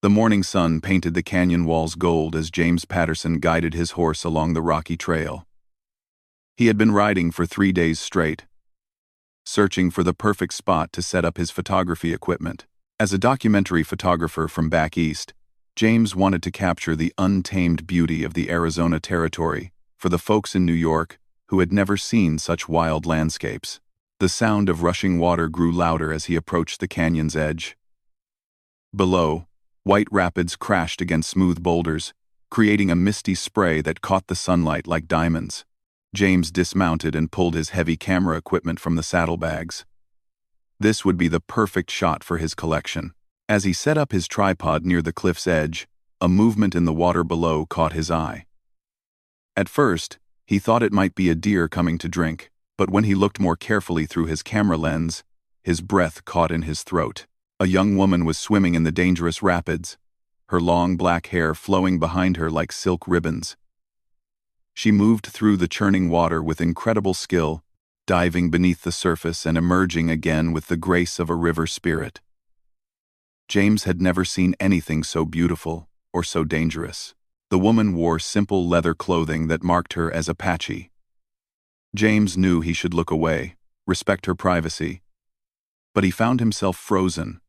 The morning sun painted the canyon walls gold as James Patterson guided his horse along the rocky trail. He had been riding for 3 days straight, searching for the perfect spot to set up his photography equipment. As a documentary photographer from back east, James wanted to capture the untamed beauty of the Arizona Territory for the folks in New York who had never seen such wild landscapes. The sound of rushing water grew louder as he approached the canyon's edge. Below, white rapids crashed against smooth boulders, creating a misty spray that caught the sunlight like diamonds. James dismounted and pulled his heavy camera equipment from the saddlebags. This would be the perfect shot for his collection. As he set up his tripod near the cliff's edge, a movement in the water below caught his eye. At first, he thought it might be a deer coming to drink, but when he looked more carefully through his camera lens, his breath caught in his throat. A young woman was swimming in the dangerous rapids, her long black hair flowing behind her like silk ribbons. She moved through the churning water with incredible skill, diving beneath the surface and emerging again with the grace of a river spirit. James had never seen anything so beautiful or so dangerous. The woman wore simple leather clothing that marked her as Apache. James knew he should look away, respect her privacy, but he found himself frozen,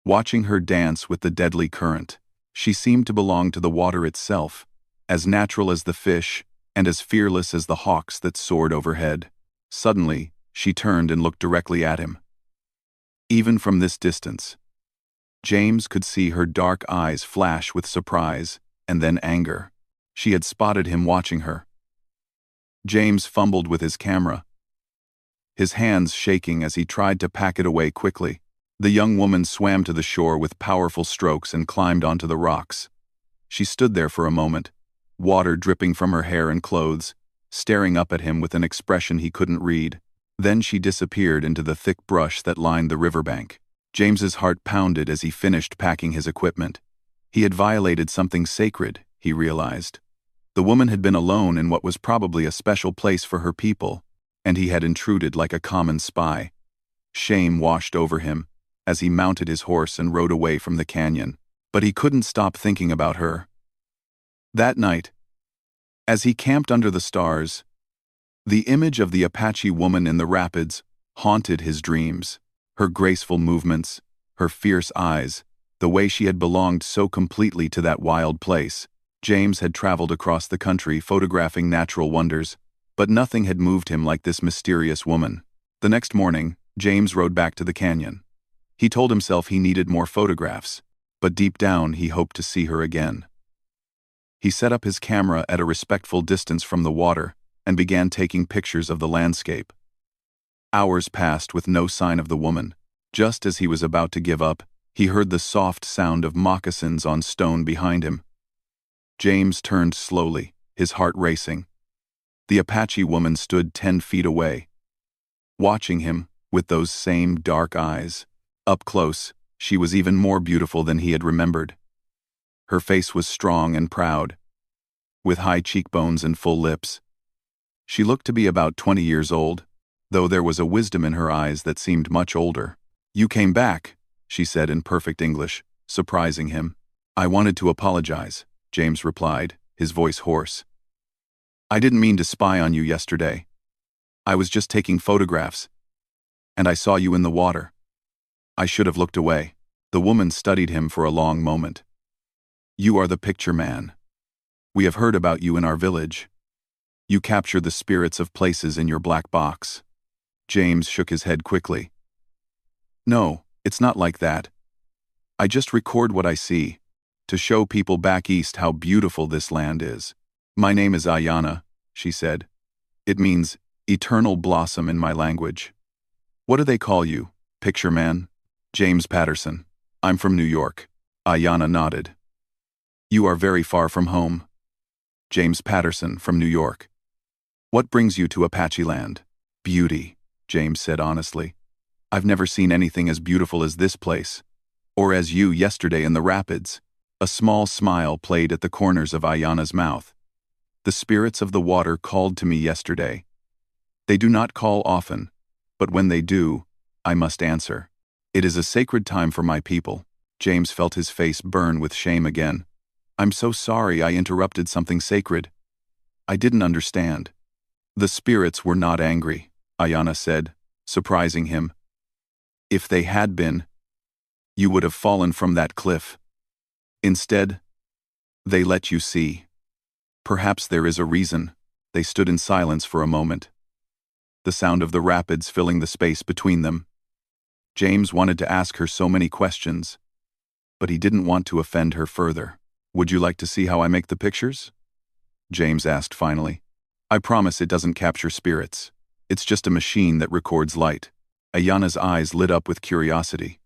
watching her dance with the deadly current. She seemed to belong to the water itself, as natural as the fish and as fearless as the hawks that soared overhead. Suddenly, she turned and looked directly at him. Even from this distance, James could see her dark eyes flash with surprise and then anger. She had spotted him watching her. James fumbled with his camera, his hands shaking as he tried to pack it away quickly. The young woman swam to the shore with powerful strokes and climbed onto the rocks. She stood there for a moment, water dripping from her hair and clothes, staring up at him with an expression he couldn't read. Then she disappeared into the thick brush that lined the riverbank. James's heart pounded as he finished packing his equipment. He had violated something sacred, he realized. The woman had been alone in what was probably a special place for her people, and he had intruded like a common spy. Shame washed over him as he mounted his horse and rode away from the canyon. But he couldn't stop thinking about her. That night, as he camped under the stars, the image of the Apache woman in the rapids haunted his dreams. Her graceful movements, her fierce eyes, the way she had belonged so completely to that wild place. James had traveled across the country photographing natural wonders, but nothing had moved him like this mysterious woman. The next morning, James rode back to the canyon. He told himself he needed more photographs, but deep down he hoped to see her again. He set up his camera at a respectful distance from the water and began taking pictures of the landscape. Hours passed with no sign of the woman. Just as he was about to give up, he heard the soft sound of moccasins on stone behind him. James turned slowly, his heart racing. The Apache woman stood 10 feet away, watching him with those same dark eyes. Up close, she was even more beautiful than he had remembered. Her face was strong and proud, with high cheekbones and full lips. She looked to be about 20 years old, though there was a wisdom in her eyes that seemed much older. "You came back," she said in perfect English, surprising him. "I wanted to apologize," James replied, his voice hoarse. "I didn't mean to spy on you yesterday. I was just taking photographs, and I saw you in the water. I should have looked away." The woman studied him for a long moment. "You are the picture man. We have heard about you in our village. You capture the spirits of places in your black box." James shook his head quickly. "No, it's not like that. I just record what I see, to show people back east how beautiful this land is." "My name is Ayana," she said. "It means eternal blossom in my language." "What do they call you, picture man?" "James Patterson. I'm from New York." Ayana nodded. "You are very far from home." "James Patterson from New York. What brings you to Apache land?" "Beauty," James said honestly. "I've never seen anything as beautiful as this place, or as you yesterday in the rapids." A small smile played at the corners of Ayana's mouth. "The spirits of the water called to me yesterday. They do not call often, but when they do, I must answer. It is a sacred time for my people." James felt his face burn with shame again. I'm so sorry I interrupted something sacred. I didn't understand. The spirits were not angry, Ayana said, surprising him. If they had been, you would have fallen from that cliff. Instead, they let you see. Perhaps there is a reason. They stood in silence for a moment, the sound of the rapids filling the space between them. James wanted to ask her so many questions, but he didn't want to offend her further. Would you like to see how I make the pictures? James asked finally. I promise it doesn't capture spirits. It's just a machine that records light. Ayana's eyes lit up with curiosity.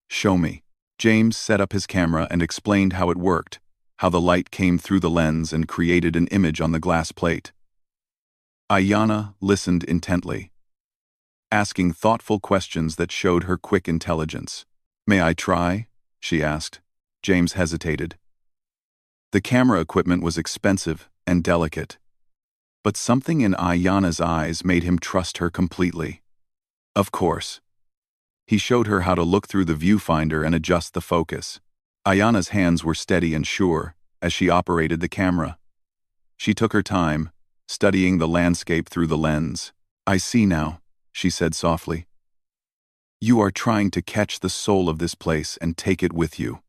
Show me. James set up his camera and explained how it worked, how the light came through the lens and created an image on the glass plate. Ayana listened intently, asking thoughtful questions that showed her quick intelligence. May I try? She asked. James hesitated. The camera equipment was expensive and delicate, but something in Ayana's eyes made him trust her completely. Of course. He showed her how to look through the viewfinder and adjust the focus. Ayana's hands were steady and sure as she operated the camera. She took her time, studying the landscape through the lens. I see now, she said softly. You are trying to catch the soul of this place and take it with you.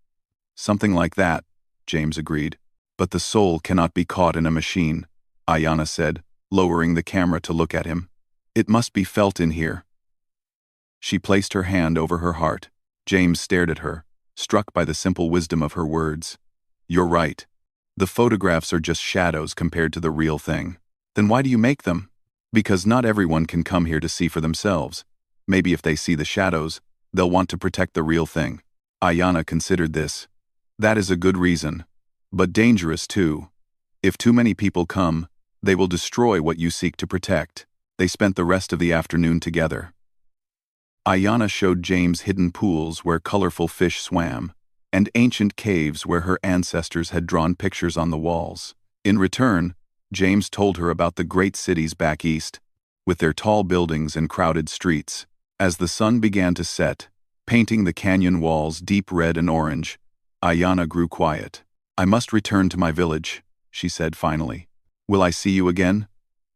Something like that, James agreed. But the soul cannot be caught in a machine, Ayana said, lowering the camera to look at him. It must be felt in here. She placed her hand over her heart. James stared at her, struck by the simple wisdom of her words. You're right. The photographs are just shadows compared to the real thing. Then why do you make them? Because not everyone can come here to see for themselves. Maybe if they see the shadows, they'll want to protect the real thing. Ayana considered this. That is a good reason, but dangerous too. If too many people come, they will destroy what you seek to protect. They spent the rest of the afternoon together. Ayana showed James hidden pools where colorful fish swam, and ancient caves where her ancestors had drawn pictures on the walls. In return, James told her about the great cities back east, with their tall buildings and crowded streets. As the sun began to set, painting the canyon walls deep red and orange, Ayana grew quiet. I must return to my village, she said finally. Will I see you again?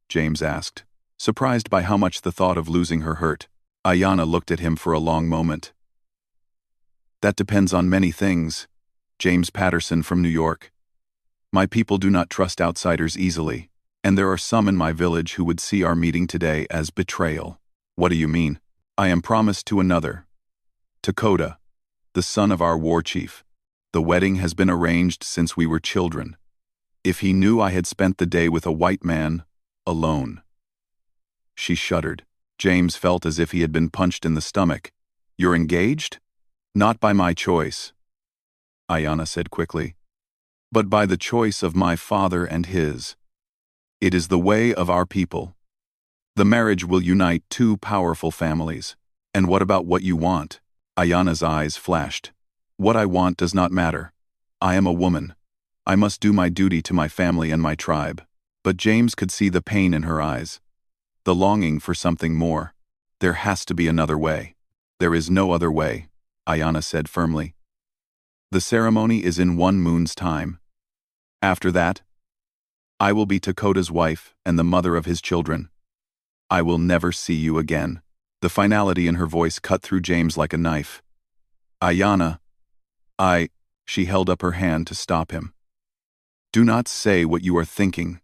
James asked, surprised by how much the thought of losing her hurt. Ayana looked at him for a long moment. That depends on many things. James Patterson from New York. My people do not trust outsiders easily, and there are some in my village who would see our meeting today as betrayal. What do you mean? I am promised to another. Dakota, the son of our war chief. The wedding has been arranged since we were children. If he knew I had spent the day with a white man, alone. She shuddered. James felt as if he had been punched in the stomach. You're engaged? Not by my choice, Ayana said quickly, but by the choice of my father and his. It is the way of our people. The marriage will unite two powerful families. And what about what you want? Ayana's eyes flashed. What I want does not matter. I am a woman. I must do my duty to my family and my tribe. But James could see the pain in her eyes, the longing for something more. There has to be another way. There is no other way, Ayana said firmly. The ceremony is in 1 moon's time. After that, I will be Dakota's wife and the mother of his children. I will never see you again. The finality in her voice cut through James like a knife. Ayana, she held up her hand to stop him. Do not say what you are thinking,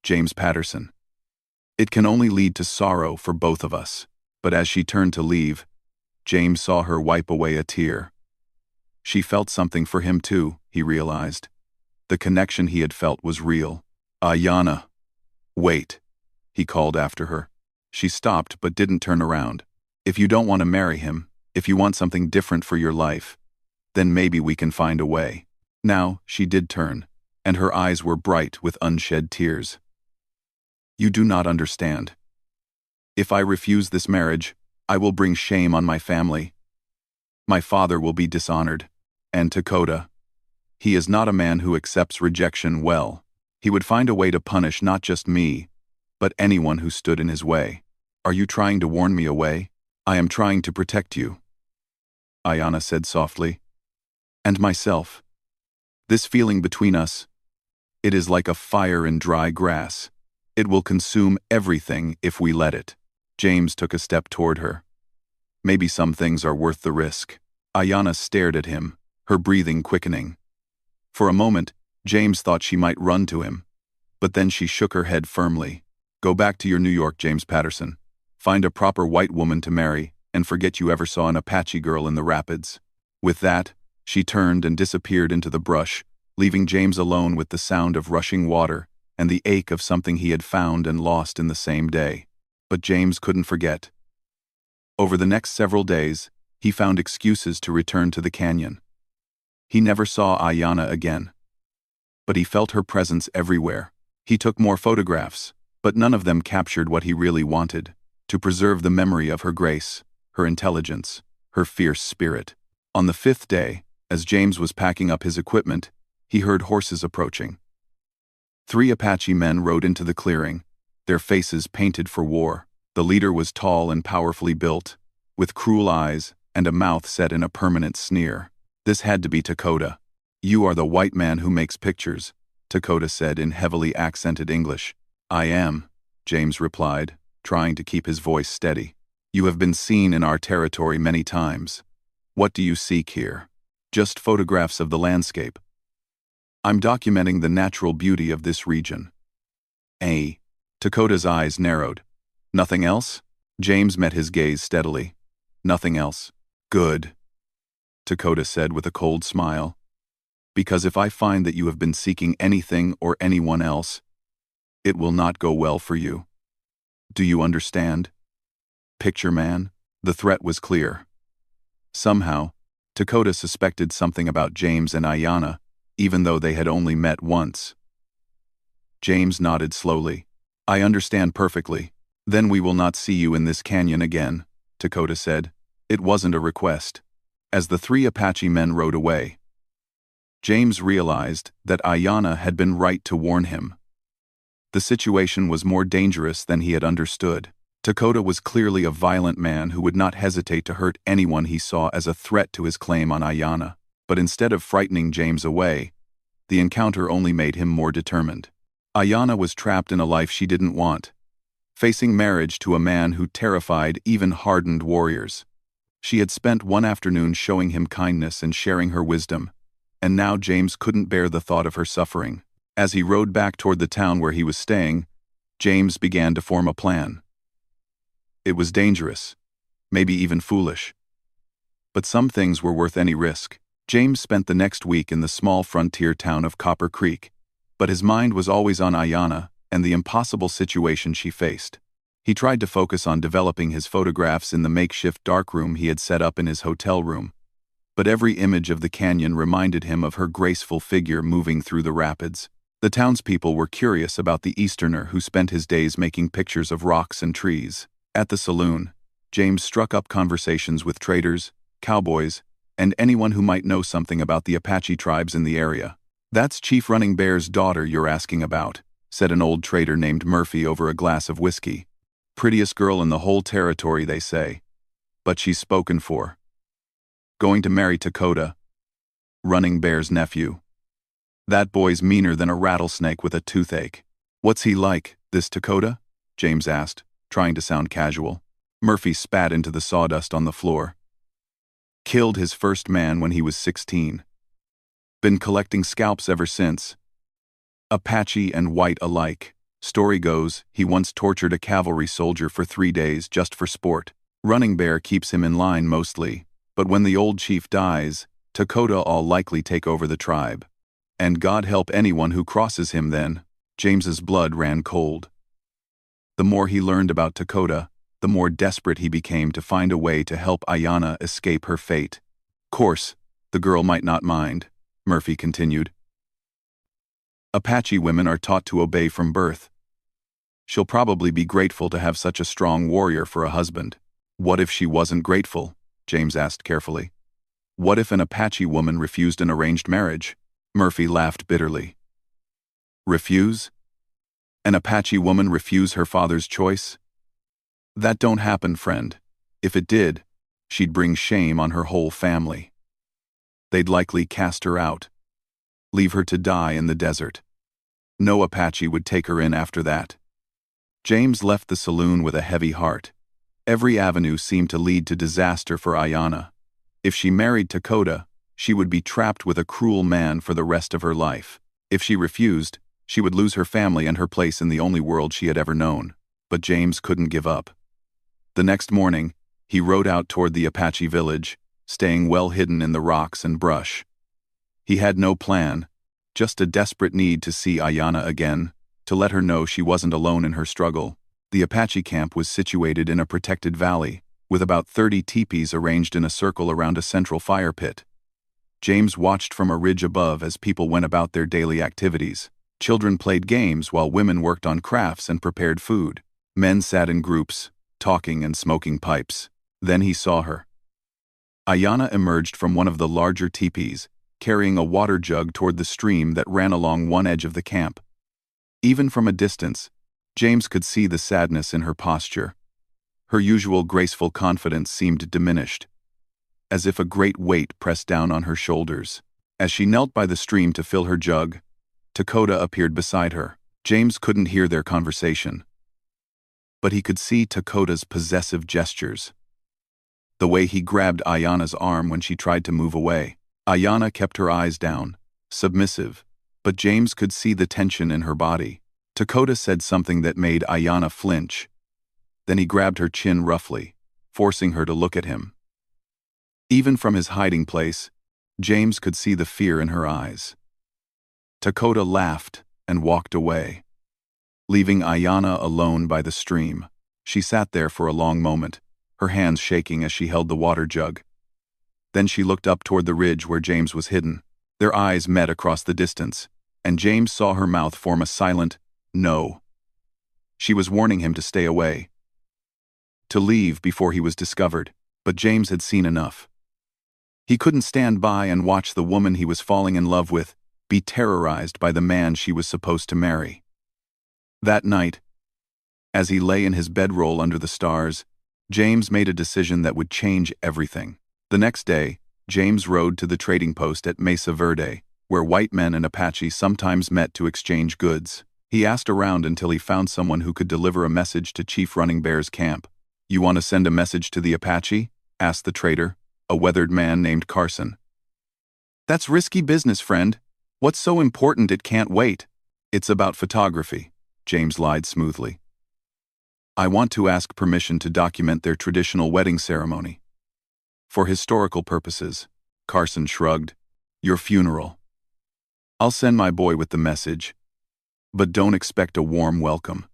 James Patterson. It can only lead to sorrow for both of us. But as she turned to leave, James saw her wipe away a tear. She felt something for him too, he realized. The connection he had felt was real. Ayana, wait, he called after her. She stopped but didn't turn around. If you don't want to marry him, if you want something different for your life, then maybe we can find a way. Now, she did turn, and her eyes were bright with unshed tears. You do not understand. If I refuse this marriage, I will bring shame on my family. My father will be dishonored. And Dakota, he is not a man who accepts rejection well. He would find a way to punish not just me, but anyone who stood in his way. Are you trying to warn me away? I am trying to protect you, Ayana said softly. And myself. This feeling between us, it is like a fire in dry grass. It will consume everything if we let it. James took a step toward her. Maybe some things are worth the risk. Ayanna stared at him, her breathing quickening. For a moment, James thought she might run to him. But then she shook her head firmly. Go back to your New York, James Patterson. Find a proper white woman to marry, and forget you ever saw an Apache girl in the rapids. With that, she turned and disappeared into the brush, leaving James alone with the sound of rushing water and the ache of something he had found and lost in the same day. But James couldn't forget. Over the next several days, he found excuses to return to the canyon. He never saw Ayanna again. But he felt her presence everywhere. He took more photographs, but none of them captured what he really wanted: to preserve the memory of her grace, her intelligence, her fierce spirit. On the 5th day, as James was packing up his equipment, he heard horses approaching. 3 Apache men rode into the clearing, their faces painted for war. The leader was tall and powerfully built, with cruel eyes and a mouth set in a permanent sneer. This had to be Dakota. You are the white man who makes pictures, Dakota said in heavily accented English. I am, James replied, trying to keep his voice steady. You have been seen in our territory many times. What do you seek here? Just photographs of the landscape. I'm documenting the natural beauty of this region. Dakota's eyes narrowed. Nothing else? James met his gaze steadily. Nothing else. Good, Dakota said with a cold smile. Because if I find that you have been seeking anything or anyone else, it will not go well for you. Do you understand? Picture man? The threat was clear. Somehow, Dakota suspected something about James and Ayanna, even though they had only met once. James nodded slowly. I understand perfectly. Then we will not see you in this canyon again, Dakota said. It wasn't a request. As the 3 Apache men rode away, James realized that Ayanna had been right to warn him. The situation was more dangerous than he had understood. Dakota was clearly a violent man who would not hesitate to hurt anyone he saw as a threat to his claim on Ayanna. But instead of frightening James away, the encounter only made him more determined. Ayanna was trapped in a life she didn't want, facing marriage to a man who terrified even hardened warriors. She had spent one afternoon showing him kindness and sharing her wisdom, and now James couldn't bear the thought of her suffering. As he rode back toward the town where he was staying, James began to form a plan. It was dangerous, maybe even foolish. But some things were worth any risk. James spent the next week in the small frontier town of Copper Creek, but his mind was always on Ayanna and the impossible situation she faced. He tried to focus on developing his photographs in the makeshift darkroom he had set up in his hotel room, but every image of the canyon reminded him of her graceful figure moving through the rapids. The townspeople were curious about the Easterner who spent his days making pictures of rocks and trees. At the saloon, James struck up conversations with traders, cowboys, and anyone who might know something about the Apache tribes in the area. That's Chief Running Bear's daughter you're asking about, said an old trader named Murphy over a glass of whiskey. Prettiest girl in the whole territory, they say. But she's spoken for. Going to marry Dakota, Running Bear's nephew. That boy's meaner than a rattlesnake with a toothache. What's he like, this Dakota? James asked, trying to sound casual. Murphy spat into the sawdust on the floor. Killed his first man when he was 16. Been collecting scalps ever since. Apache and white alike. Story goes, he once tortured a cavalry soldier for 3 days just for sport. Running Bear keeps him in line mostly, but when the old chief dies, Dakota'll likely take over the tribe. And God help anyone who crosses him then. James's blood ran cold. The more he learned about Dakota, the more desperate he became to find a way to help Ayanna escape her fate. Course, the girl might not mind, Murphy continued. Apache women are taught to obey from birth. She'll probably be grateful to have such a strong warrior for a husband. What if she wasn't grateful? James asked carefully. What if an Apache woman refused an arranged marriage? Murphy laughed bitterly. Refuse? An Apache woman refuse her father's choice? That don't happen, friend. If it did, she'd bring shame on her whole family. They'd likely cast her out, leave her to die in the desert. No Apache would take her in after that. James left the saloon with a heavy heart. Every avenue seemed to lead to disaster for Ayanna. If she married Dakota, she would be trapped with a cruel man for the rest of her life. If she refused, she would lose her family and her place in the only world she had ever known. But James couldn't give up. The next morning, he rode out toward the Apache village, staying well hidden in the rocks and brush. He had no plan, just a desperate need to see Ayanna again, to let her know she wasn't alone in her struggle. The Apache camp was situated in a protected valley, with about 30 teepees arranged in a circle around a central fire pit. James watched from a ridge above as people went about their daily activities. Children played games while women worked on crafts and prepared food. Men sat in groups, talking and smoking pipes. Then he saw her. Ayanna emerged from one of the larger teepees, carrying a water jug toward the stream that ran along one edge of the camp. Even from a distance, James could see the sadness in her posture. Her usual graceful confidence seemed diminished, as if a great weight pressed down on her shoulders. As she knelt by the stream to fill her jug, Dakota appeared beside her. James couldn't hear their conversation, but he could see Dakota's possessive gestures. The way he grabbed Ayanna's arm when she tried to move away. Ayanna kept her eyes down, submissive, but James could see the tension in her body. Dakota said something that made Ayanna flinch. Then he grabbed her chin roughly, forcing her to look at him. Even from his hiding place, James could see the fear in her eyes. Dakota laughed and walked away, leaving Ayanna alone by the stream. She sat there for a long moment, her hands shaking as she held the water jug. Then she looked up toward the ridge where James was hidden. Their eyes met across the distance, and James saw her mouth form a silent no. She was warning him to stay away, to leave before he was discovered, but James had seen enough. He couldn't stand by and watch the woman he was falling in love with be terrorized by the man she was supposed to marry. That night, as he lay in his bedroll under the stars, James made a decision that would change everything. The next day, James rode to the trading post at Mesa Verde, where white men and Apache sometimes met to exchange goods. He asked around until he found someone who could deliver a message to Chief Running Bear's camp. "You want to send a message to the Apache?" asked the trader, a weathered man named Carson. "That's risky business, friend. What's so important it can't wait?" "It's about photography," James lied smoothly. "I want to ask permission to document their traditional wedding ceremony. For historical purposes." Carson shrugged. "Your funeral. I'll send my boy with the message, but don't expect a warm welcome.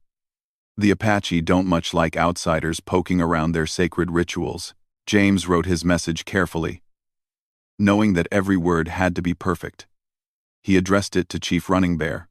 The Apache don't much like outsiders poking around their sacred rituals." James wrote his message carefully, knowing that every word had to be perfect. He addressed it to Chief Running Bear,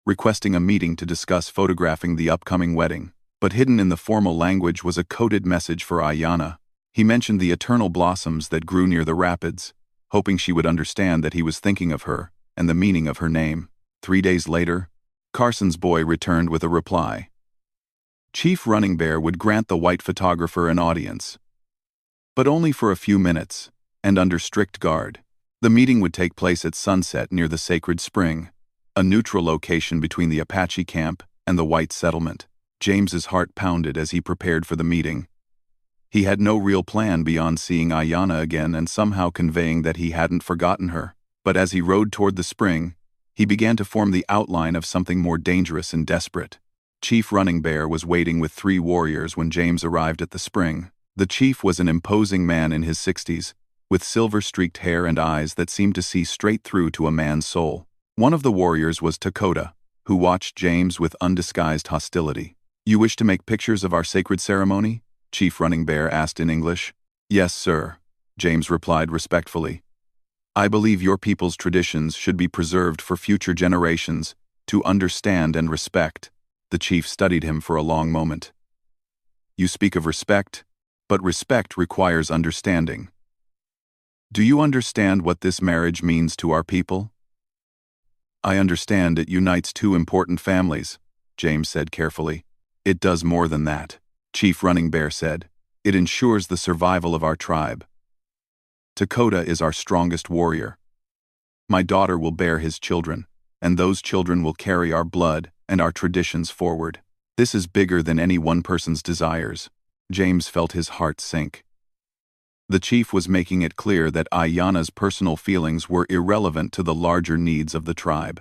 requesting a meeting to discuss photographing the upcoming wedding. But hidden in the formal language was a coded message for Ayanna. He mentioned the eternal blossoms that grew near the rapids, hoping she would understand that he was thinking of her and the meaning of her name. 3 days later, Carson's boy returned with a reply. Chief Running Bear would grant the white photographer an audience, but only for a few minutes, and under strict guard. The meeting would take place at sunset near the sacred spring, a neutral location between the Apache camp and the white settlement. James's heart pounded as he prepared for the meeting. He had no real plan beyond seeing Ayanna again and somehow conveying that he hadn't forgotten her. But as he rode toward the spring, he began to form the outline of something more dangerous and desperate. Chief Running Bear was waiting with 3 warriors when James arrived at the spring. The chief was an imposing man in his 60s, with silver-streaked hair and eyes that seemed to see straight through to a man's soul. One of the warriors was Dakota, who watched James with undisguised hostility. "You wish to make pictures of our sacred ceremony?" Chief Running Bear asked in English. "Yes, sir," James replied respectfully. "I believe your people's traditions should be preserved for future generations to understand and respect." The chief studied him for a long moment. "You speak of respect, but respect requires understanding. Do you understand what this marriage means to our people?" "I understand it unites 2 important families," James said carefully. "It does more than that," Chief Running Bear said. "It ensures the survival of our tribe." Dakota is our strongest warrior. My daughter will bear his children, and those children will carry our blood and our traditions forward. This is bigger than any one person's desires. James felt his heart sink. The chief was making it clear that Ayanna's personal feelings were irrelevant to the larger needs of the tribe.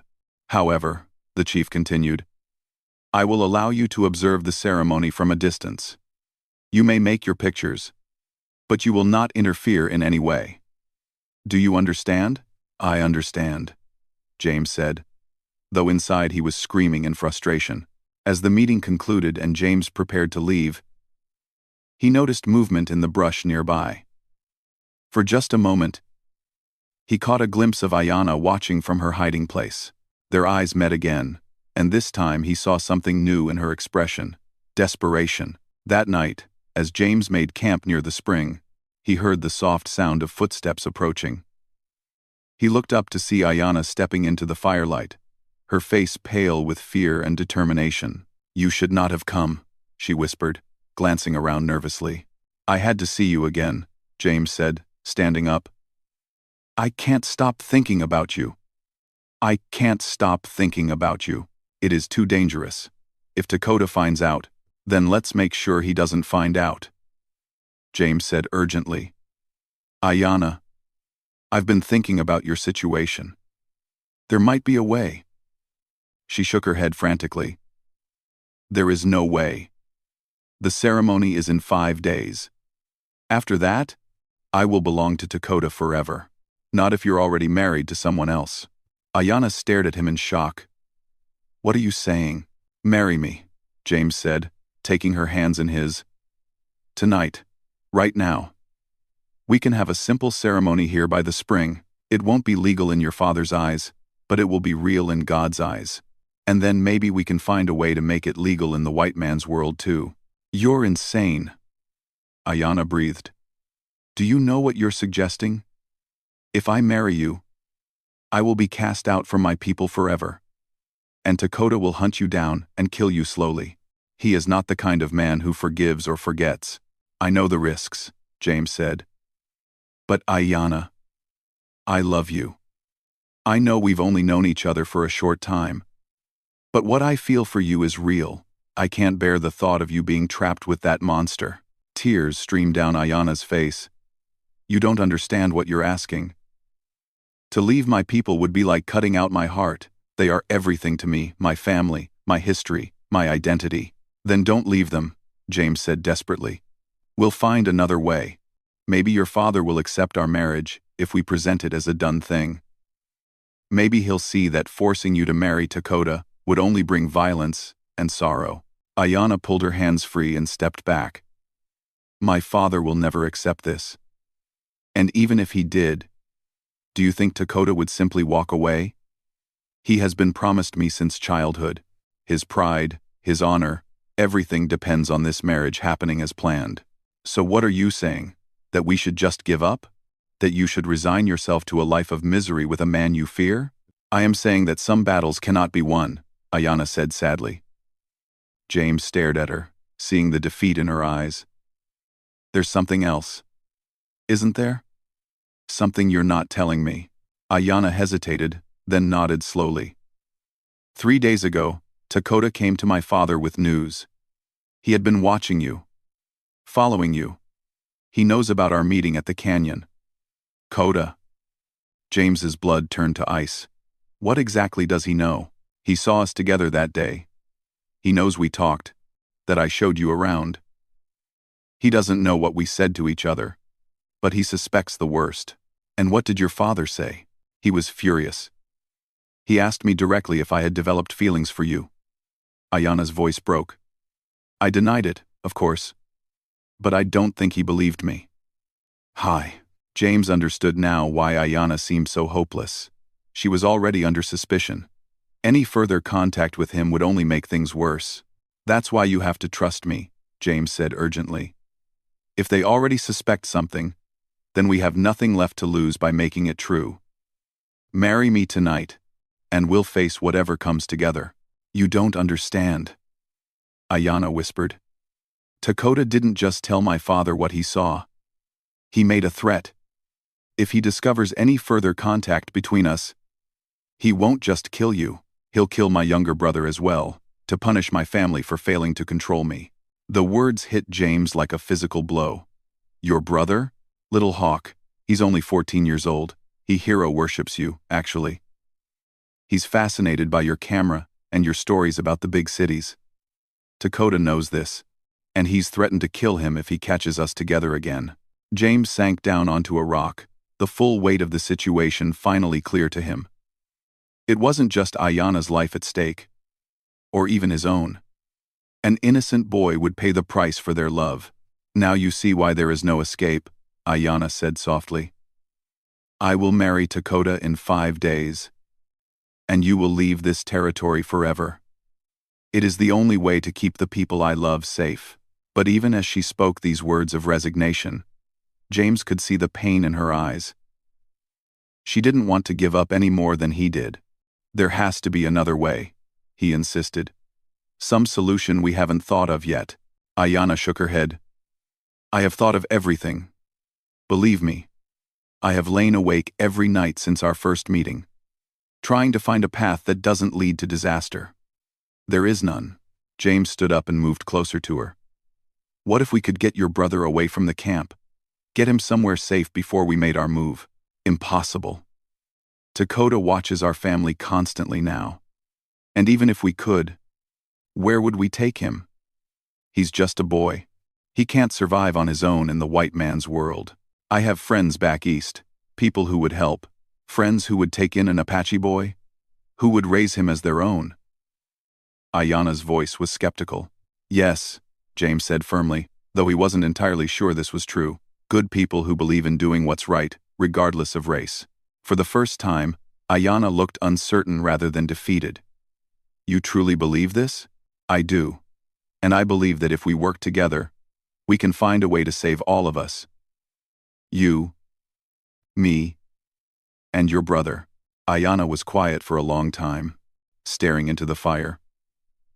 However, the chief continued, I will allow you to observe the ceremony from a distance. You may make your pictures, but you will not interfere in any way. Do you understand? I understand, James said, though inside he was screaming in frustration. As the meeting concluded and James prepared to leave, he noticed movement in the brush nearby. For just a moment, he caught a glimpse of Ayanna watching from her hiding place. Their eyes met again, and this time he saw something new in her expression: desperation. That night, as James made camp near the spring, he heard the soft sound of footsteps approaching. He looked up to see Ayanna stepping into the firelight, her face pale with fear and determination. You should not have come, she whispered, glancing around nervously. I had to see you again, James said, standing up. I can't stop thinking about you. I can't stop thinking about you. It is too dangerous. If Dakota finds out, then let's make sure he doesn't find out, James said urgently. Ayanna, I've been thinking about your situation. There might be a way. She shook her head frantically. There is no way. The ceremony is in 5 days. After that, I will belong to Dakota forever. Not if you're already married to someone else. Ayanna stared at him in shock. What are you saying? Marry me, James said, taking her hands in his. Tonight. Right now. We can have a simple ceremony here by the spring. It won't be legal in your father's eyes, but it will be real in God's eyes. And then maybe we can find a way to make it legal in the white man's world too. You're insane, Ayanna breathed. Do you know what you're suggesting? If I marry you, I will be cast out from my people forever. And Dakota will hunt you down and kill you slowly. He is not the kind of man who forgives or forgets. I know the risks, James said. But Ayanna, I love you. I know we've only known each other for a short time. But what I feel for you is real. I can't bear the thought of you being trapped with that monster. Tears streamed down Ayanna's face. You don't understand what you're asking. To leave my people would be like cutting out my heart. They are everything to me, my family, my history, my identity. Then don't leave them, James said desperately. We'll find another way. Maybe your father will accept our marriage if we present it as a done thing. Maybe he'll see that forcing you to marry Dakota would only bring violence and sorrow. Ayanna pulled her hands free and stepped back. My father will never accept this. And even if he did, do you think Dakota would simply walk away? He has been promised me since childhood. His pride, his honor, everything depends on this marriage happening as planned. So what are you saying? That we should just give up? That you should resign yourself to a life of misery with a man you fear? I am saying that some battles cannot be won, Ayanna said sadly. James stared at her, seeing the defeat in her eyes. There's something else, isn't there? Something you're not telling me. Ayanna hesitated, then nodded slowly. 3 days ago, Dakota came to my father with news. He had been watching you, following you. He knows about our meeting at the canyon. Dakota. James's blood turned to ice. What exactly does he know? He saw us together that day. He knows we talked, that I showed you around. He doesn't know what we said to each other, but he suspects the worst. And what did your father say? He was furious. He asked me directly if I had developed feelings for you. Ayanna's voice broke. I denied it, of course, but I don't think he believed me. Hi. James understood now why Ayanna seemed so hopeless. She was already under suspicion. Any further contact with him would only make things worse. That's why you have to trust me, James said urgently. If they already suspect something, then we have nothing left to lose by making it true. Marry me tonight, and we'll face whatever comes together. You don't understand, Ayanna whispered. Dakota didn't just tell my father what he saw. He made a threat. If he discovers any further contact between us, he won't just kill you, he'll kill my younger brother as well, to punish my family for failing to control me." The words hit James like a physical blow. "Your brother? Little Hawk. He's only 14 years old. He hero worships you, actually. He's fascinated by your camera and your stories about the big cities. Dakota knows this, and he's threatened to kill him if he catches us together again." James sank down onto a rock, the full weight of the situation finally clear to him. It wasn't just Ayanna's life at stake, or even his own. An innocent boy would pay the price for their love. "Now you see why there is no escape," Ayanna said softly. "I will marry Dakota in 5 days, and you will leave this territory forever. It is the only way to keep the people I love safe." But even as she spoke these words of resignation, James could see the pain in her eyes. She didn't want to give up any more than he did. "There has to be another way," he insisted. "Some solution we haven't thought of yet." Ayanna shook her head. "I have thought of everything. Believe me, I have lain awake every night since our first meeting, trying to find a path that doesn't lead to disaster. There is none." James stood up and moved closer to her. "What if we could get your brother away from the camp? Get him somewhere safe before we made our move?" "Impossible. Dakota watches our family constantly now. And even if we could, where would we take him? He's just a boy. He can't survive on his own in the white man's world. I have friends back east, people who would help, friends who would take in an Apache boy, who would raise him as their own." Ayanna's voice was skeptical. "Yes," James said firmly, though he wasn't entirely sure this was true. "Good people who believe in doing what's right, regardless of race." For the first time, Ayanna looked uncertain rather than defeated. "You truly believe this?" "I do. And I believe that if we work together, we can find a way to save all of us. You, me, and your brother." Ayanna was quiet for a long time, staring into the fire.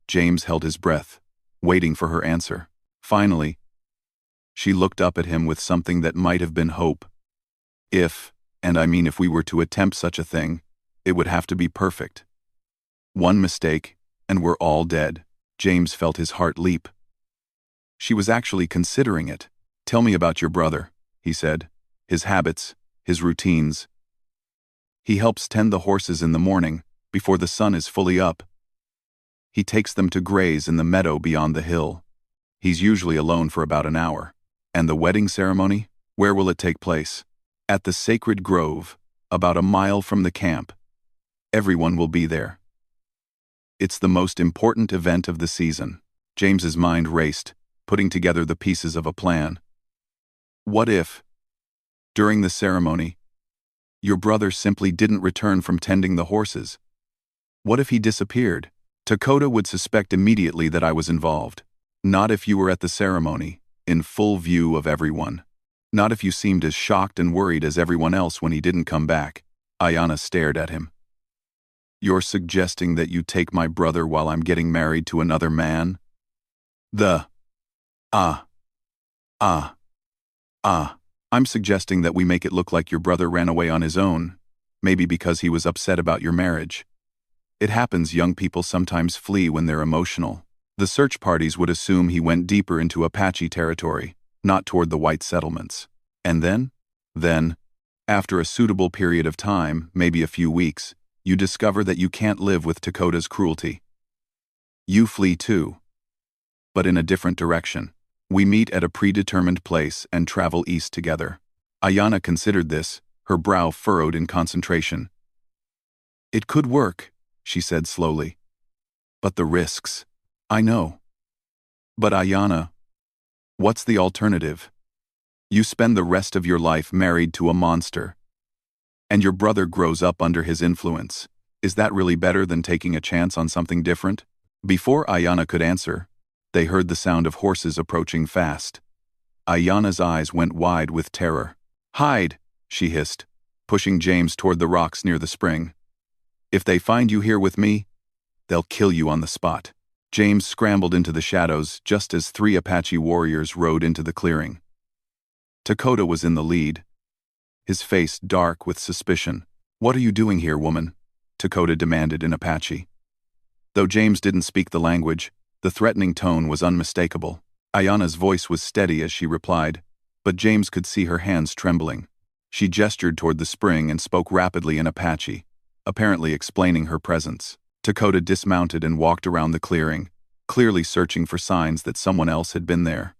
James held his breath, waiting for her answer. Finally, she looked up at him with something that might have been hope. "If, and I mean if we were to attempt such a thing, it would have to be perfect. One mistake, and we're all dead." James felt his heart leap. She was actually considering it. "Tell me about your brother," he said. "His habits, his routines." "He helps tend the horses in the morning, before the sun is fully up. He takes them to graze in the meadow beyond the hill. He's usually alone for about an hour. And the wedding ceremony? Where will it take place?" "At the sacred grove, about a mile from the camp. Everyone will be there. It's the most important event of the season." James's mind raced, putting together the pieces of a plan. What if, during the ceremony, your brother simply didn't return from tending the horses? What if he disappeared? Dakota would suspect immediately that I was involved. Not if you were at the ceremony, in full view of everyone. Not if you seemed as shocked and worried as everyone else when he didn't come back. Ayanna stared at him. "You're suggesting that you take my brother while I'm getting married to another man?" I'm suggesting that we make it look like your brother ran away on his own, maybe because he was upset about your marriage. It happens young people sometimes flee when they're emotional. The search parties would assume he went deeper into Apache territory, not toward the white settlements. And then, after a suitable period of time, maybe a few weeks, you discover that you can't live with Dakota's cruelty. You flee too, but in a different direction. We meet at a predetermined place and travel east together." Ayanna considered this, her brow furrowed in concentration. "It could work," she said slowly. "But the risks." "I know. But Ayanna, what's the alternative? You spend the rest of your life married to a monster, and your brother grows up under his influence. Is that really better than taking a chance on something different?" Before Ayanna could answer, they heard the sound of horses approaching fast. Ayanna's eyes went wide with terror. "Hide," she hissed, pushing James toward the rocks near the spring. "If they find you here with me, they'll kill you on the spot." James scrambled into the shadows just as 3 Apache warriors rode into the clearing. Dakota was in the lead, his face dark with suspicion. "What are you doing here, woman?" Dakota demanded in Apache. Though James didn't speak the language, the threatening tone was unmistakable. Ayana's voice was steady as she replied, but James could see her hands trembling. She gestured toward the spring and spoke rapidly in Apache, apparently explaining her presence. Dakota dismounted and walked around the clearing, clearly searching for signs that someone else had been there.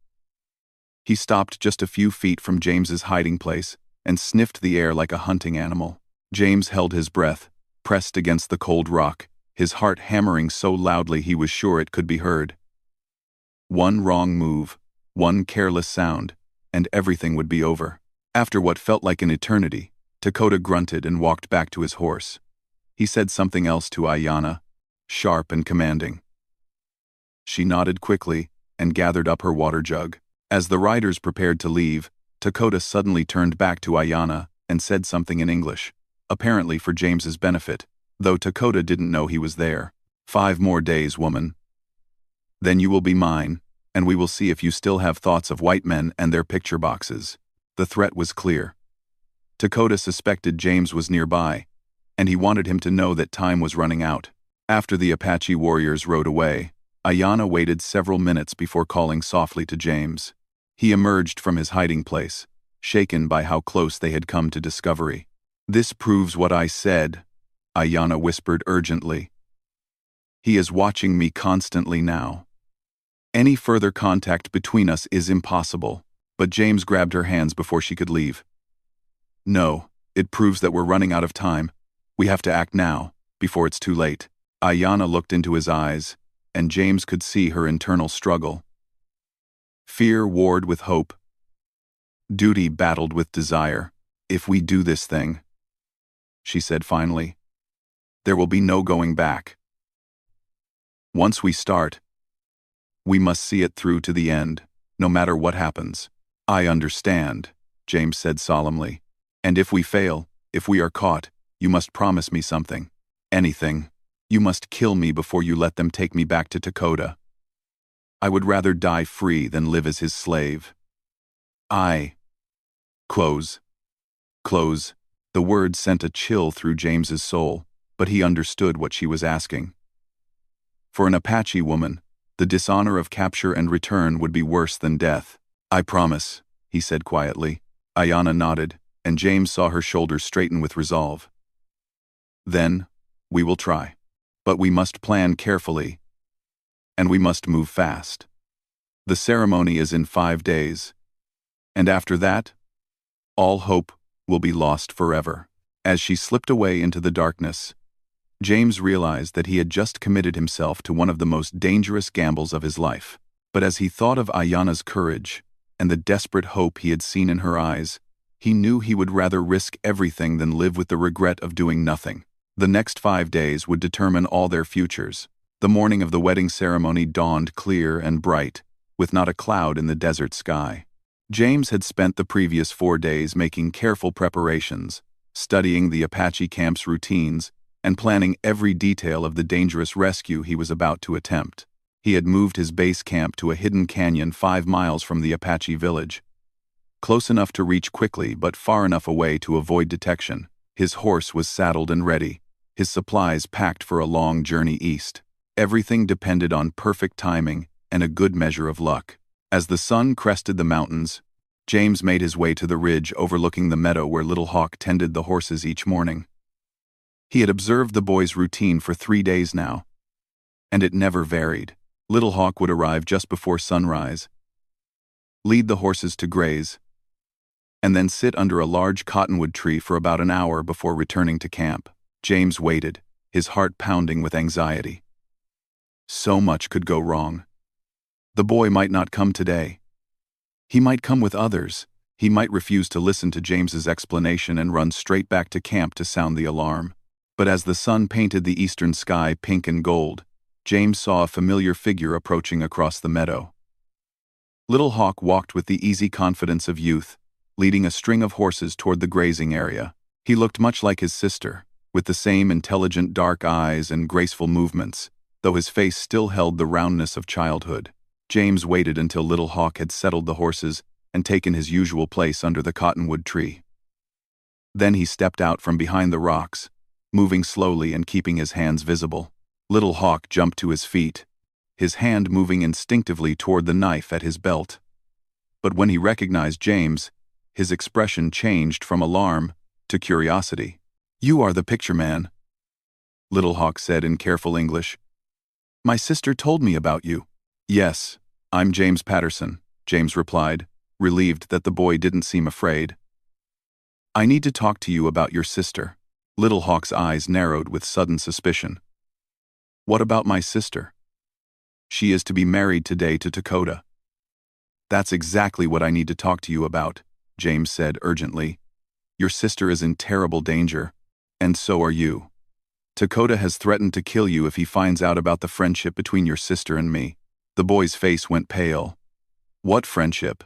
He stopped just a few feet from James's hiding place and sniffed the air like a hunting animal. James held his breath, pressed against the cold rock, his heart hammering so loudly he was sure it could be heard. One wrong move, one careless sound, and everything would be over. After what felt like an eternity, Dakota grunted and walked back to his horse. He said something else to Ayana, sharp and commanding. She nodded quickly and gathered up her water jug. As the riders prepared to leave, Dakota suddenly turned back to Ayana and said something in English, apparently for James's benefit, though Dakota didn't know he was there. 5 more days, woman. Then you will be mine, and we will see if you still have thoughts of white men and their picture boxes. The threat was clear. Dakota suspected James was nearby, and he wanted him to know that time was running out. After the Apache warriors rode away, Ayana waited several minutes before calling softly to James. He emerged from his hiding place, shaken by how close they had come to discovery. "This proves what I said," Ayana whispered urgently. "He is watching me constantly now. Any further contact between us is impossible." But James grabbed her hands before she could leave. "No, it proves that we're running out of time. We have to act now, before it's too late." Ayana looked into his eyes, and James could see her internal struggle. Fear warred with hope. Duty battled with desire. "If we do this thing," she said finally, "there will be no going back. Once we start, we must see it through to the end, no matter what happens." "I understand," James said solemnly. "And if we fail, if we are caught, you must promise me something. Anything. You must kill me before you let them take me back to Dakota. I would rather die free than live as his slave." Close. The word sent a chill through James's soul, but he understood what she was asking. For an Apache woman, the dishonor of capture and return would be worse than death. "I promise," he said quietly. Ayana nodded, and James saw her shoulders straighten with resolve. "Then, we will try. But we must plan carefully, and we must move fast. The ceremony is in 5 days, and after that, all hope will be lost forever." As she slipped away into the darkness, James realized that he had just committed himself to one of the most dangerous gambles of his life. But as he thought of Ayana's courage and the desperate hope he had seen in her eyes, he knew he would rather risk everything than live with the regret of doing nothing. The next 5 days would determine all their futures. The morning of the wedding ceremony dawned clear and bright, with not a cloud in the desert sky. James had spent the previous 4 days making careful preparations, studying the Apache camp's routines, and planning every detail of the dangerous rescue he was about to attempt. He had moved his base camp to a hidden canyon 5 miles from the Apache village. Close enough to reach quickly, but far enough away to avoid detection. His horse was saddled and ready, his supplies packed for a long journey east. Everything depended on perfect timing and a good measure of luck. As the sun crested the mountains, James made his way to the ridge overlooking the meadow where Little Hawk tended the horses each morning. He had observed the boy's routine for 3 days now, and it never varied. Little Hawk would arrive just before sunrise, lead the horses to graze, and then sit under a large cottonwood tree for about an hour before returning to camp. James waited, his heart pounding with anxiety. So much could go wrong. The boy might not come today. He might come with others. He might refuse to listen to James's explanation and run straight back to camp to sound the alarm. But as the sun painted the eastern sky pink and gold, James saw a familiar figure approaching across the meadow. Little Hawk walked with the easy confidence of youth, leading a string of horses toward the grazing area. He looked much like his sister, with the same intelligent dark eyes and graceful movements, though his face still held the roundness of childhood. James waited until Little Hawk had settled the horses and taken his usual place under the cottonwood tree. Then he stepped out from behind the rocks, moving slowly and keeping his hands visible. Little Hawk jumped to his feet, his hand moving instinctively toward the knife at his belt. But when he recognized James, his expression changed from alarm to curiosity. "You are the picture man," Little Hawk said in careful English. "My sister told me about you." "Yes, I'm James Patterson," James replied, relieved that the boy didn't seem afraid. "I need to talk to you about your sister." Little Hawk's eyes narrowed with sudden suspicion. "What about my sister?" "She is to be married today to Dakota." "That's exactly what I need to talk to you about," James said urgently. "Your sister is in terrible danger, and so are you. Dakota has threatened to kill you if he finds out about the friendship between your sister and me." The boy's face went pale. "What friendship?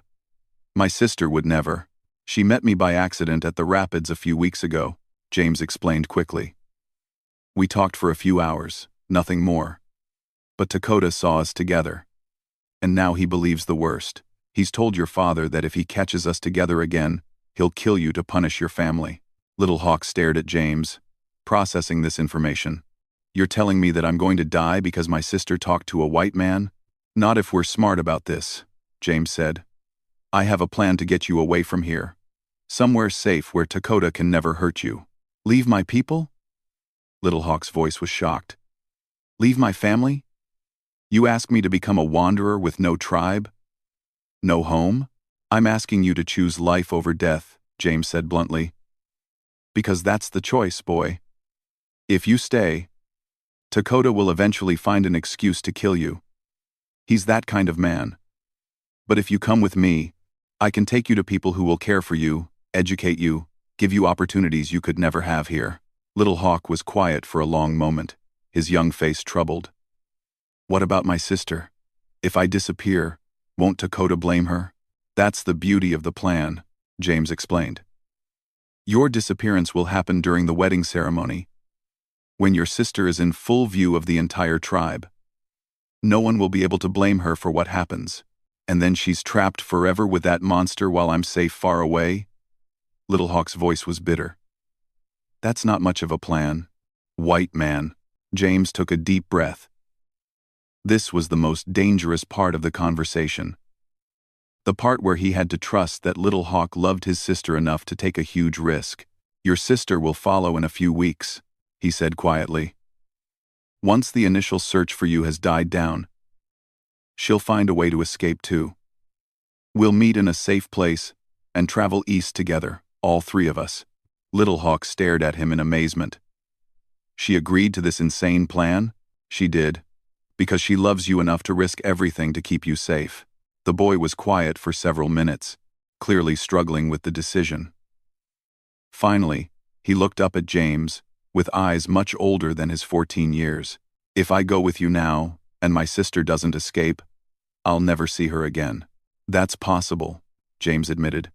My sister would never. She met me by accident at the rapids a few weeks ago," James explained quickly. "We talked for a few hours, nothing more. But Dakota saw us together. And now he believes the worst. He's told your father that if he catches us together again, he'll kill you to punish your family." Little Hawk stared at James, processing this information. "You're telling me that I'm going to die because my sister talked to a white man?" "Not if we're smart about this," James said. "I have a plan to get you away from here. Somewhere safe where Dakota can never hurt you." "Leave my people?" Little Hawk's voice was shocked. "Leave my family? You ask me to become a wanderer with no tribe? No home?" "I'm asking you to choose life over death," James said bluntly. "Because that's the choice, boy. If you stay, Dakota will eventually find an excuse to kill you. He's that kind of man. But if you come with me, I can take you to people who will care for you, educate you, give you opportunities you could never have here." Little Hawk was quiet for a long moment, his young face troubled. "What about my sister? If I disappear, won't Dakota blame her?" "That's the beauty of the plan," James explained. "Your disappearance will happen during the wedding ceremony, when your sister is in full view of the entire tribe. No one will be able to blame her for what happens. And then she's trapped forever with that monster while I'm safe far away?" Little Hawk's voice was bitter. "That's not much of a plan, white man." James took a deep breath. This was the most dangerous part of the conversation. The part where he had to trust that Little Hawk loved his sister enough to take a huge risk. "Your sister will follow in a few weeks," he said quietly. "Once the initial search for you has died down, she'll find a way to escape too. We'll meet in a safe place and travel east together, all three of us." Little Hawk stared at him in amazement. "She agreed to this insane plan?" "She did, because she loves you enough to risk everything to keep you safe." The boy was quiet for several minutes, clearly struggling with the decision. Finally, he looked up at James, with eyes much older than his 14 years. "If I go with you now, and my sister doesn't escape, I'll never see her again." "That's possible," James admitted.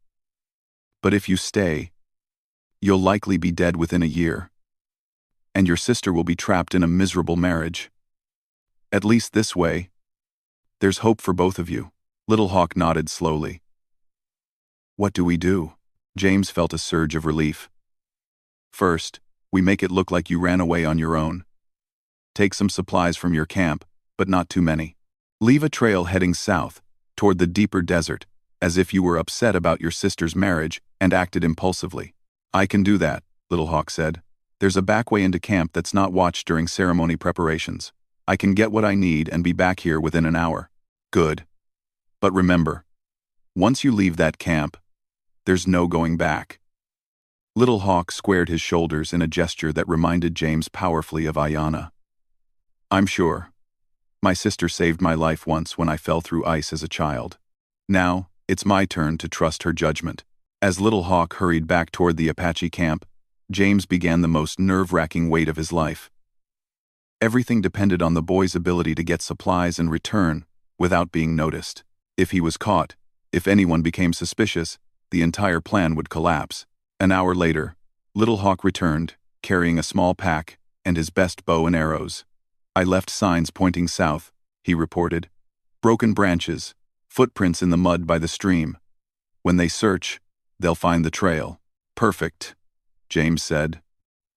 "But if you stay, you'll likely be dead within a year. And your sister will be trapped in a miserable marriage. At least this way, there's hope for both of you." Little Hawk nodded slowly. "What do we do?" James felt a surge of relief. "First, we make it look like you ran away on your own. Take some supplies from your camp, but not too many. Leave a trail heading south, toward the deeper desert, as if you were upset about your sister's marriage and acted impulsively." "I can do that," Little Hawk said. "There's a back way into camp that's not watched during ceremony preparations. I can get what I need and be back here within an hour." "Good. But remember, once you leave that camp, there's no going back." Little Hawk squared his shoulders in a gesture that reminded James powerfully of Ayanna. "I'm sure. My sister saved my life once when I fell through ice as a child. Now, it's my turn to trust her judgment." As Little Hawk hurried back toward the Apache camp, James began the most nerve-wracking wait of his life. Everything depended on the boy's ability to get supplies and return without being noticed. If he was caught, if anyone became suspicious, the entire plan would collapse. An hour later, Little Hawk returned, carrying a small pack and his best bow and arrows. "I left signs pointing south," he reported. "Broken branches, footprints in the mud by the stream. When they search, they'll find the trail." "Perfect," James said.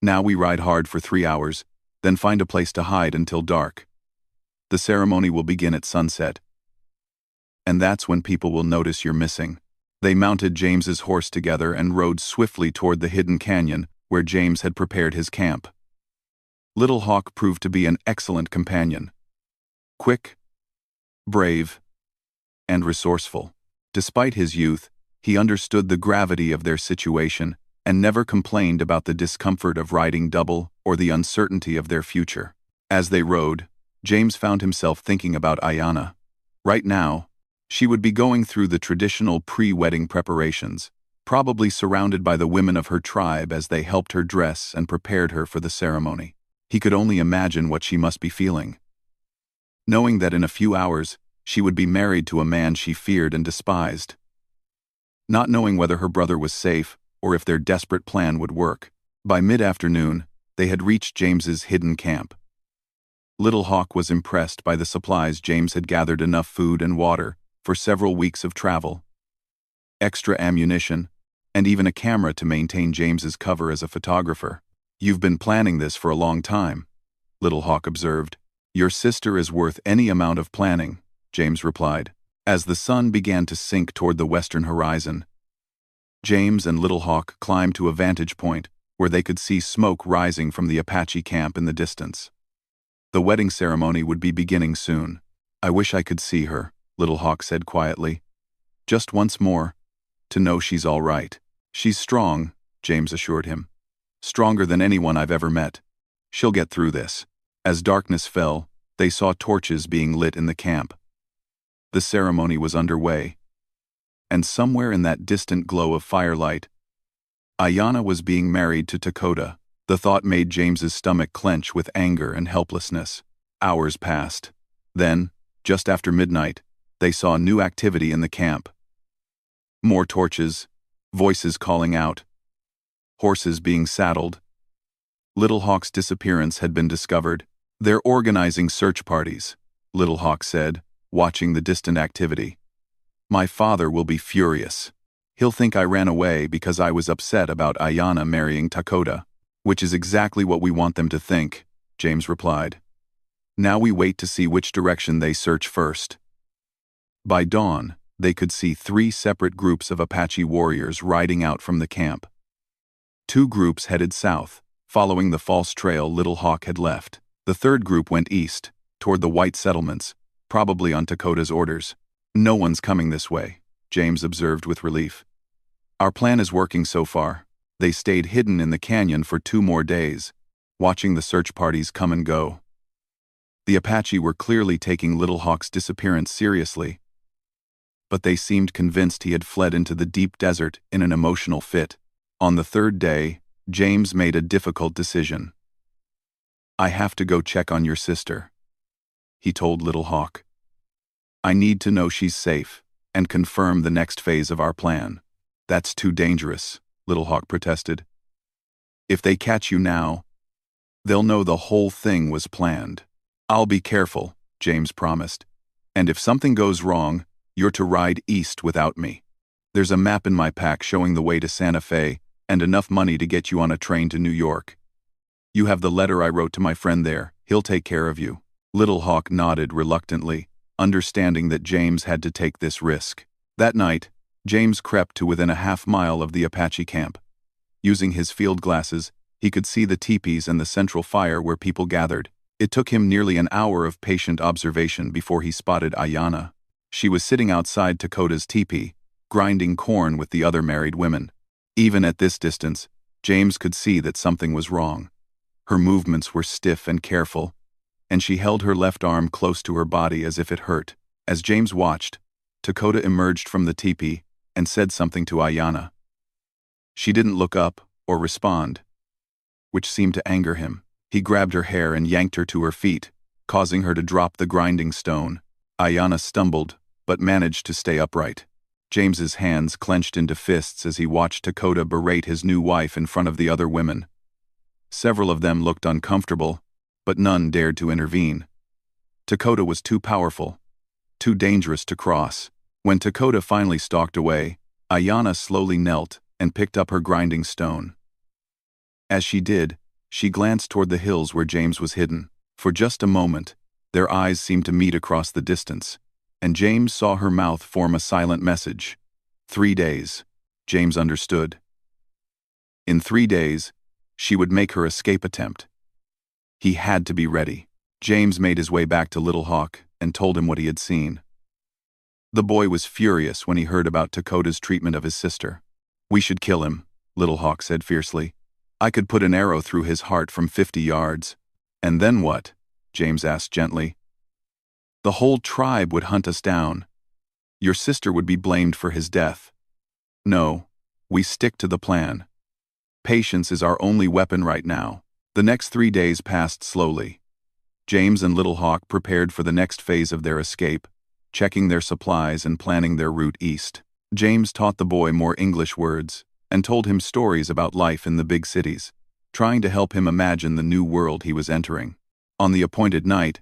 Now we ride hard for 3 hours, then find a place to hide until dark. The ceremony will begin at sunset. And that's when people will notice you're missing. They mounted James's horse together and rode swiftly toward the hidden canyon where James had prepared his camp. Little Hawk proved to be an excellent companion. Quick, brave, and resourceful. Despite his youth, he understood the gravity of their situation and never complained about the discomfort of riding double or the uncertainty of their future. As they rode, James found himself thinking about Ayanna. Right now, she would be going through the traditional pre-wedding preparations, probably surrounded by the women of her tribe as they helped her dress and prepared her for the ceremony. He could only imagine what she must be feeling. Knowing that in a few hours, she would be married to a man she feared and despised. Not knowing whether her brother was safe or if their desperate plan would work. By mid-afternoon, they had reached James's hidden camp. Little Hawk was impressed by the supplies. James had gathered enough food and water for several weeks of travel, extra ammunition, and even a camera to maintain James's cover as a photographer. You've been planning this for a long time, Little Hawk observed. Your sister is worth any amount of planning, James replied. As the sun began to sink toward the western horizon, James and Little Hawk climbed to a vantage point where they could see smoke rising from the Apache camp in the distance. The wedding ceremony would be beginning soon. I wish I could see her, Little Hawk said quietly. Just once more, to know she's all right. She's strong, James assured him. Stronger than anyone I've ever met. She'll get through this. As darkness fell, they saw torches being lit in the camp. The ceremony was underway. And somewhere in that distant glow of firelight, Ayanna was being married to Dakota. The thought made James's stomach clench with anger and helplessness. Hours passed. Then, just after midnight, they saw new activity in the camp. More torches, voices calling out, horses being saddled. Little Hawk's disappearance had been discovered. They're organizing search parties, Little Hawk said, watching the distant activity. My father will be furious. He'll think I ran away because I was upset about Ayanna marrying Dakota. Which is exactly what we want them to think, James replied. Now we wait to see which direction they search first. By dawn, they could see 3 separate groups of Apache warriors riding out from the camp. 2 groups headed south, following the false trail Little Hawk had left. The third group went east, toward the white settlements, probably on Dakota's orders. No one's coming this way, James observed with relief. Our plan is working so far. They stayed hidden in the canyon for 2 more days, watching the search parties come and go. The Apache were clearly taking Little Hawk's disappearance seriously, but they seemed convinced he had fled into the deep desert in an emotional fit. On the 3rd day, James made a difficult decision. I have to go check on your sister, he told Little Hawk. I need to know she's safe and confirm the next phase of our plan. That's too dangerous, Little Hawk protested. If they catch you now, they'll know the whole thing was planned. I'll be careful, James promised. And if something goes wrong, you're to ride east without me. There's a map in my pack showing the way to Santa Fe and enough money to get you on a train to New York. You have the letter I wrote to my friend there. He'll take care of you. Little Hawk nodded reluctantly, understanding that James had to take this risk. That night, James crept to within a half-mile of the Apache camp. Using his field glasses, he could see the teepees and the central fire where people gathered. It took him nearly an hour of patient observation before he spotted Ayanna. She was sitting outside Dakota's teepee, grinding corn with the other married women. Even at this distance, James could see that something was wrong. Her movements were stiff and careful, and she held her left arm close to her body as if it hurt. As James watched, Dakota emerged from the teepee and said something to Ayanna. She didn't look up or respond, which seemed to anger him. He grabbed her hair and yanked her to her feet, causing her to drop the grinding stone. Ayanna stumbled, but managed to stay upright. James's hands clenched into fists as he watched Dakota berate his new wife in front of the other women. Several of them looked uncomfortable, but none dared to intervene. Dakota was too powerful, too dangerous to cross. When Dakota finally stalked away, Ayanna slowly knelt and picked up her grinding stone. As she did, she glanced toward the hills where James was hidden. For just a moment, their eyes seemed to meet across the distance, and James saw her mouth form a silent message. 3 days. James understood. In 3 days, she would make her escape attempt. He had to be ready. James made his way back to Little Hawk and told him what he had seen. The boy was furious when he heard about Dakota's treatment of his sister. "We should kill him," Little Hawk said fiercely. "I could put an arrow through his heart from 50 yards. And then what?" James asked gently. "The whole tribe would hunt us down. Your sister would be blamed for his death. No, we stick to the plan. Patience is our only weapon right now." The next 3 days passed slowly. James and Little Hawk prepared for the next phase of their escape, checking their supplies and planning their route east. James taught the boy more English words and told him stories about life in the big cities, trying to help him imagine the new world he was entering. On the appointed night,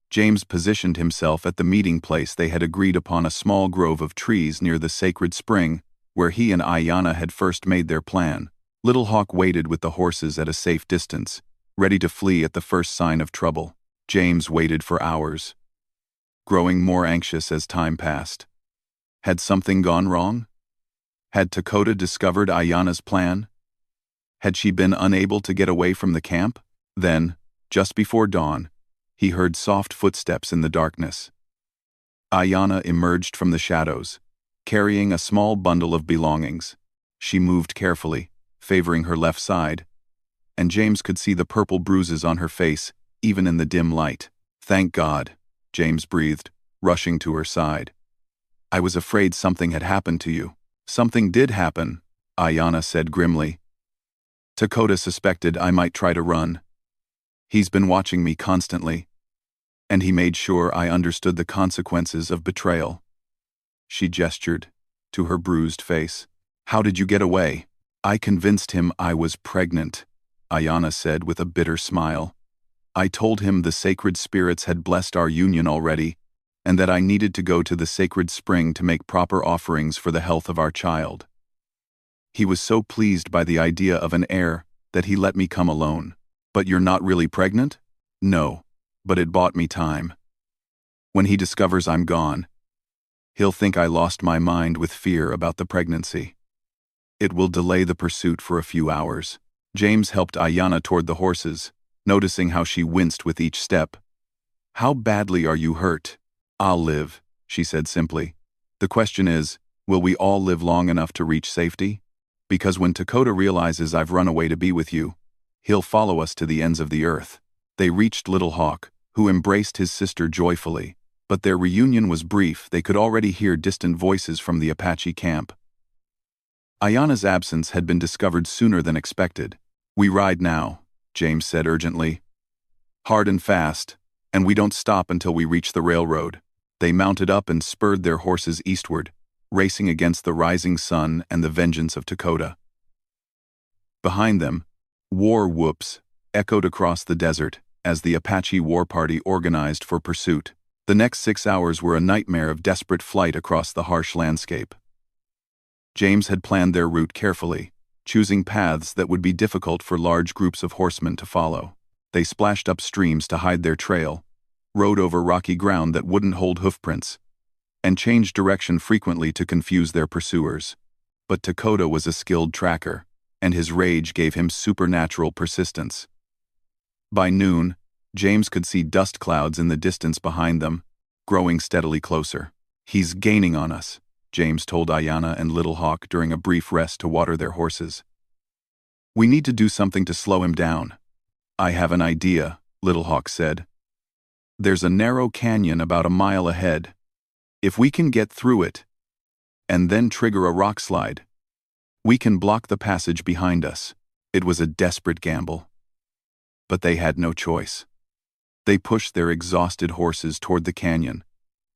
James positioned himself at the meeting place they had agreed upon, a small grove of trees near the sacred spring where he and Ayanna had first made their plan. Little Hawk waited with the horses at a safe distance, ready to flee at the first sign of trouble. James waited for hours, growing more anxious as time passed. Had something gone wrong? Had Dakota discovered Ayanna's plan? Had she been unable to get away from the camp? Then, just before dawn, he heard soft footsteps in the darkness. Ayanna emerged from the shadows, carrying a small bundle of belongings. She moved carefully, favoring her left side, and James could see the purple bruises on her face, even in the dim light. "Thank God," James breathed, rushing to her side. "I was afraid something had happened to you." "Something did happen," Ayanna said grimly. "Dakota suspected I might try to run. He's been watching me constantly, and he made sure I understood the consequences of betrayal." She gestured to her bruised face. "How did you get away?" "I convinced him I was pregnant," Ayanna said with a bitter smile. "I told him the sacred spirits had blessed our union already, and that I needed to go to the sacred spring to make proper offerings for the health of our child. He was so pleased by the idea of an heir that he let me come alone." "But you're not really pregnant?" "No, but it bought me time. When he discovers I'm gone, he'll think I lost my mind with fear about the pregnancy. It will delay the pursuit for a few hours." James helped Ayanna toward the horses, noticing how she winced with each step. "How badly are you hurt?" "I'll live," she said simply. "The question is, will we all live long enough to reach safety? Because when Dakota realizes I've run away to be with you, he'll follow us to the ends of the earth." They reached Little Hawk, who embraced his sister joyfully, but their reunion was brief. They could already hear distant voices from the Apache camp. Ayanna's absence had been discovered sooner than expected. "We ride now," James said urgently. "Hard and fast, and we don't stop until we reach the railroad." They mounted up and spurred their horses eastward, racing against the rising sun and the vengeance of Dakota. Behind them, war whoops echoed across the desert as the Apache war party organized for pursuit. The next 6 hours were a nightmare of desperate flight across the harsh landscape. James had planned their route carefully, choosing paths that would be difficult for large groups of horsemen to follow. They splashed up streams to hide their trail, rode over rocky ground that wouldn't hold hoofprints, and changed direction frequently to confuse their pursuers. But Dakota was a skilled tracker, and his rage gave him supernatural persistence. By noon, James could see dust clouds in the distance behind them, growing steadily closer. "He's gaining on us," James told Ayanna and Little Hawk during a brief rest to water their horses. "We need to do something to slow him down." "I have an idea," Little Hawk said. "There's a narrow canyon about a mile ahead. If we can get through it, and then trigger a rock slide, we can block the passage behind us." It was a desperate gamble, but they had no choice. They pushed their exhausted horses toward the canyon,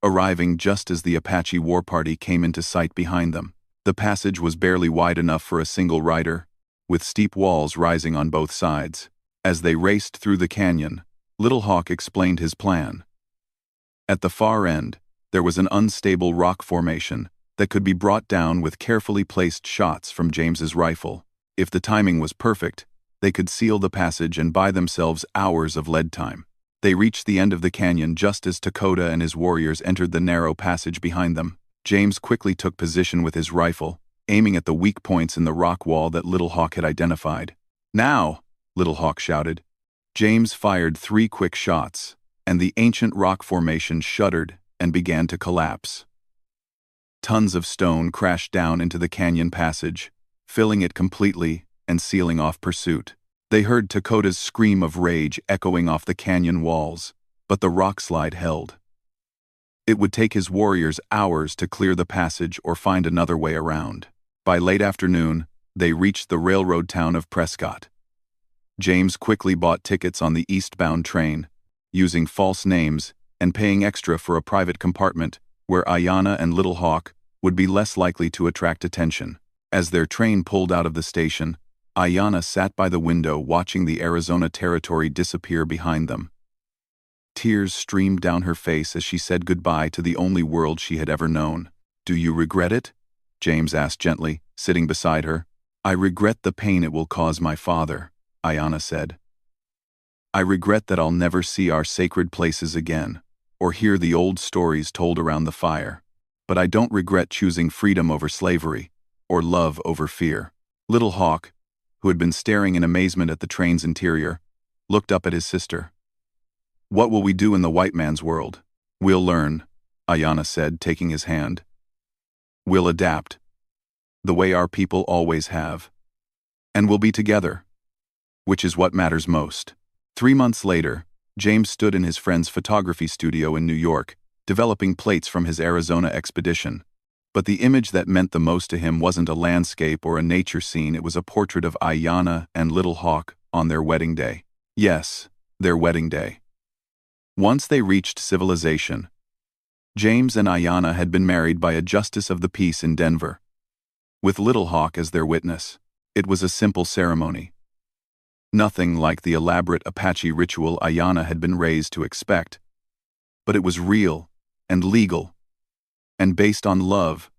arriving just as the Apache war party came into sight behind them. The passage was barely wide enough for a single rider, with steep walls rising on both sides. As they raced through the canyon, Little Hawk explained his plan. At the far end, there was an unstable rock formation that could be brought down with carefully placed shots from James's rifle. If the timing was perfect, They could seal the passage and buy themselves hours of lead time. They reached the end of the canyon just as Dakota and his warriors entered the narrow passage behind them. James quickly took position with his rifle, aiming at the weak points in the rock wall that Little Hawk had identified. "Now!" Little Hawk shouted. James fired 3 quick shots, and the ancient rock formation shuddered and began to collapse. Tons of stone crashed down into the canyon passage, filling it completely and sealing off pursuit. They heard Dakota's scream of rage echoing off the canyon walls, but the rock slide held. It would take his warriors hours to clear the passage or find another way around. By late afternoon, they reached the railroad town of Prescott. James quickly bought tickets on the eastbound train, using false names and paying extra for a private compartment where Ayanna and Little Hawk would be less likely to attract attention. As their train pulled out of the station, Ayanna sat by the window watching the Arizona Territory disappear behind them. Tears streamed down her face as she said goodbye to the only world she had ever known. "Do you regret it?" James asked gently, sitting beside her. "I regret the pain it will cause my father," Ayanna said. "I regret that I'll never see our sacred places again, or hear the old stories told around the fire. But I don't regret choosing freedom over slavery, or love over fear." Little Hawk, who had been staring in amazement at the train's interior, looked up at his sister. "What will we do in the white man's world?" "We'll learn," Ayanna said, taking his hand. "We'll adapt, the way our people always have. And we'll be together, which is what matters most." 3 months later, James stood in his friend's photography studio in New York, developing plates from his Arizona expedition. But the image that meant the most to him wasn't a landscape or a nature scene, it was a portrait of Ayanna and Little Hawk on their wedding day. Yes, their wedding day. Once they reached civilization, James and Ayanna had been married by a justice of the peace in Denver, with Little Hawk as their witness. It was a simple ceremony. Nothing like the elaborate Apache ritual Ayanna had been raised to expect. But it was real and legal, and based on love,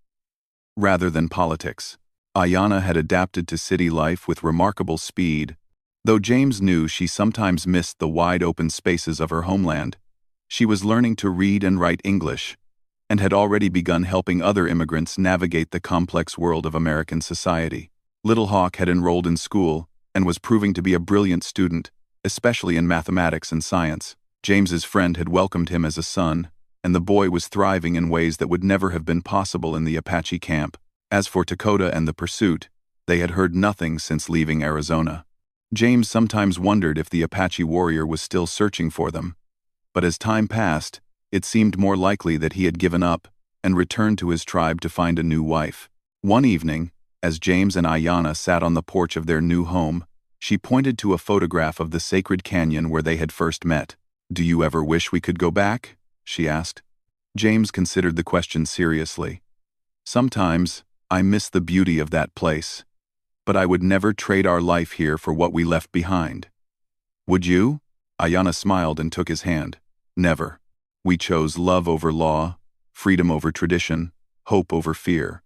rather than politics. Ayanna had adapted to city life with remarkable speed. Though James knew she sometimes missed the wide-open spaces of her homeland, she was learning to read and write English, and had already begun helping other immigrants navigate the complex world of American society. Little Hawk had enrolled in school and was proving to be a brilliant student, especially in mathematics and science. James's friend had welcomed him as a son, and the boy was thriving in ways that would never have been possible in the Apache camp. As for Dakota and the pursuit, they had heard nothing since leaving Arizona. James sometimes wondered if the Apache warrior was still searching for them, but as time passed, it seemed more likely that he had given up and returned to his tribe to find a new wife. One evening, as James and Ayanna sat on the porch of their new home, she pointed to a photograph of the sacred canyon where they had first met. "Do you ever wish we could go back?" she asked. James considered the question seriously. "Sometimes, I miss the beauty of that place, but I would never trade our life here for what we left behind." "Would you?" Ayanna smiled and took his hand. "Never. We chose love over law, freedom over tradition, hope over fear.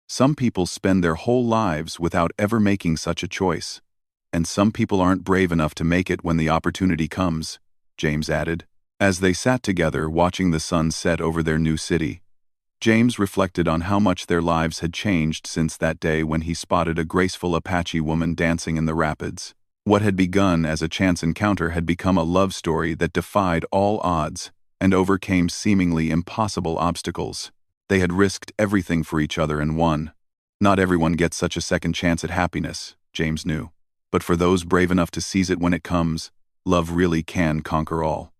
Some people spend their whole lives without ever making such a choice, and some people aren't brave enough to make it when the opportunity comes," James added. As they sat together watching the sun set over their new city, James reflected on how much their lives had changed since that day when he spotted a graceful Apache woman dancing in the rapids. What had begun as a chance encounter had become a love story that defied all odds and overcame seemingly impossible obstacles. They had risked everything for each other and won. Not everyone gets such a second chance at happiness, James knew. But for those brave enough to seize it when it comes, love really can conquer all.